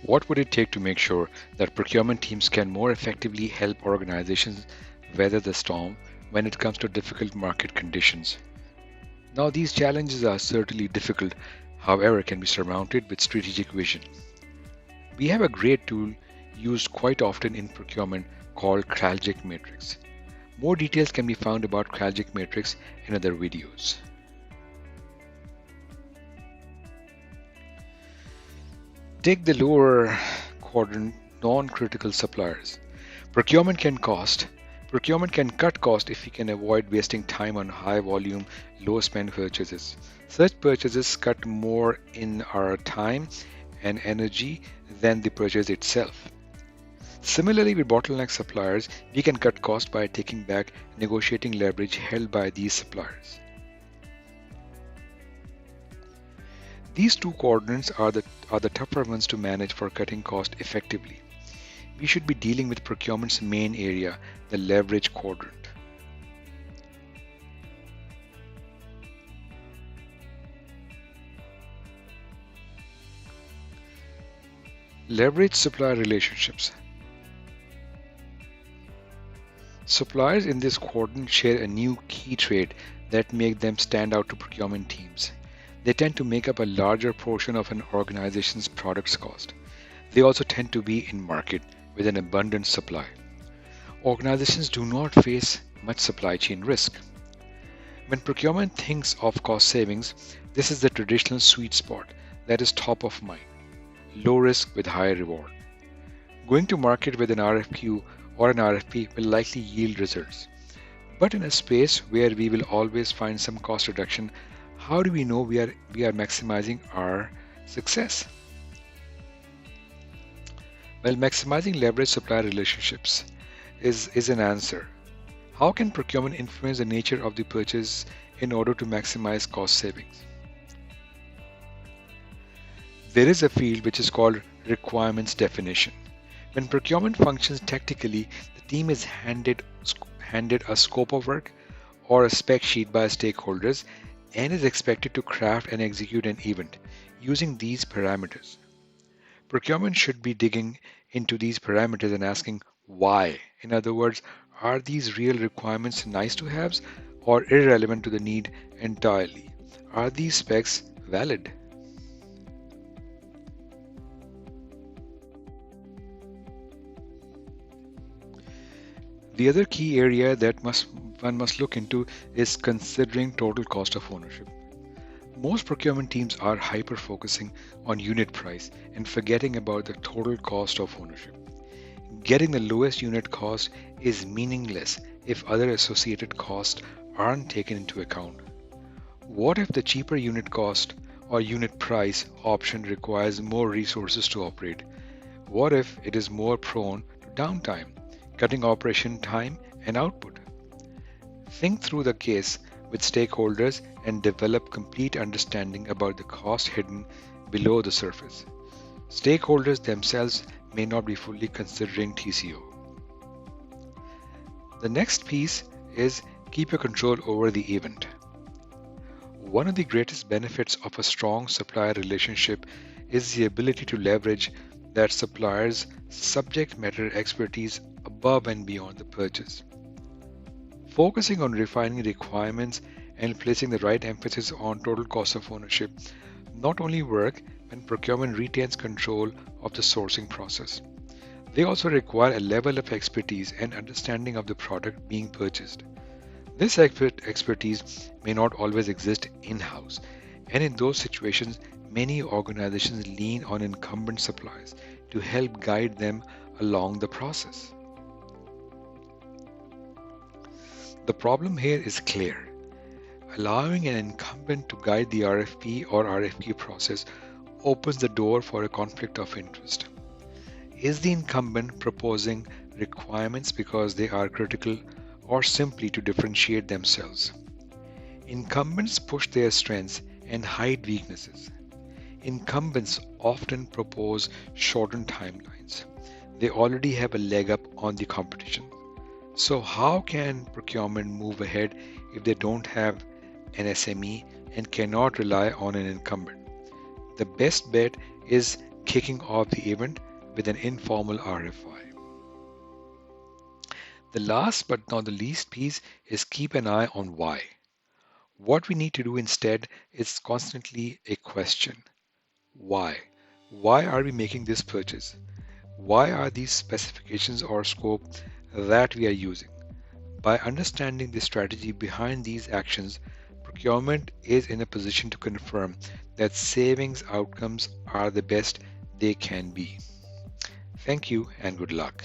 What would it take to make sure that procurement teams can more effectively help organizations weather the storm when it comes to difficult market conditions? Now, these challenges are certainly difficult, however, can be surmounted with strategic vision. We have a great tool used quite often in procurement called Kraljic Matrix. More details can be found about Kraljic Matrix in other videos. Take the lower quadrant, non-critical suppliers. Procurement can cost. Procurement can cut cost if we can avoid wasting time on high volume, low spend purchases. Such purchases cut more in our time and energy than the purchase itself. Similarly, with bottleneck suppliers, we can cut cost by taking back negotiating leverage held by these suppliers. These two quadrants are the tougher ones to manage for cutting cost effectively. We should be dealing with procurement's main area, the leverage quadrant. Leverage supplier relationships. Suppliers in this quadrant share a new key trait that make them stand out to procurement teams. They tend to make up a larger portion of an organization's product's cost. They also tend to be in market with an abundant supply. Organizations do not face much supply chain risk. When procurement thinks of cost savings, this is the traditional sweet spot that is top of mind. Low risk with high reward. Going to market with an RFQ or an RFP will likely yield results. But in a space where we will always find some cost reduction, how do we know we are maximizing our success? Well, maximizing leverage supplier relationships is an answer. How can procurement influence the nature of the purchase in order to maximize cost savings? There is a field which is called requirements definition. When procurement functions tactically, the team is handed a scope of work or a spec sheet by stakeholders and is expected to craft and execute an event using these parameters. Procurement should be digging into these parameters and asking why. In other words, are these real requirements nice to haves or irrelevant to the need entirely? Are these specs valid? The other key area that one must look into is considering total cost of ownership. Most procurement teams are hyper-focusing on unit price and forgetting about the total cost of ownership. Getting the lowest unit cost is meaningless if other associated costs aren't taken into account. What if the cheaper unit cost or unit price option requires more resources to operate? What if it is more prone to downtime, cutting operation time and output? Think through the case with stakeholders and develop complete understanding about the cost hidden below the surface. Stakeholders themselves may not be fully considering TCO. The next piece is keep your control over the event. One of the greatest benefits of a strong supplier relationship is the ability to leverage that supplier's subject matter expertise above and beyond the purchase. Focusing on refining requirements and placing the right emphasis on total cost of ownership not only work when procurement retains control of the sourcing process, they also require a level of expertise and understanding of the product being purchased. This expertise may not always exist in-house, and in those situations, many organizations lean on incumbent suppliers to help guide them along the process. The problem here is clear. Allowing an incumbent to guide the RFP or RFQ process opens the door for a conflict of interest. Is the incumbent proposing requirements because they are critical or simply to differentiate themselves? Incumbents push their strengths and hide weaknesses. Incumbents often propose shortened timelines. They already have a leg up on the competition. So how can procurement move ahead if they don't have an SME and cannot rely on an incumbent? The best bet is kicking off the event with an informal RFI. The last but not the least piece is keep an eye on why. What we need to do instead is constantly a question. Why? Why are we making this purchase? Why are these specifications or scope that we are using? By understanding the strategy behind these actions, procurement is in a position to confirm that savings outcomes are the best they can be. Thank you and good luck.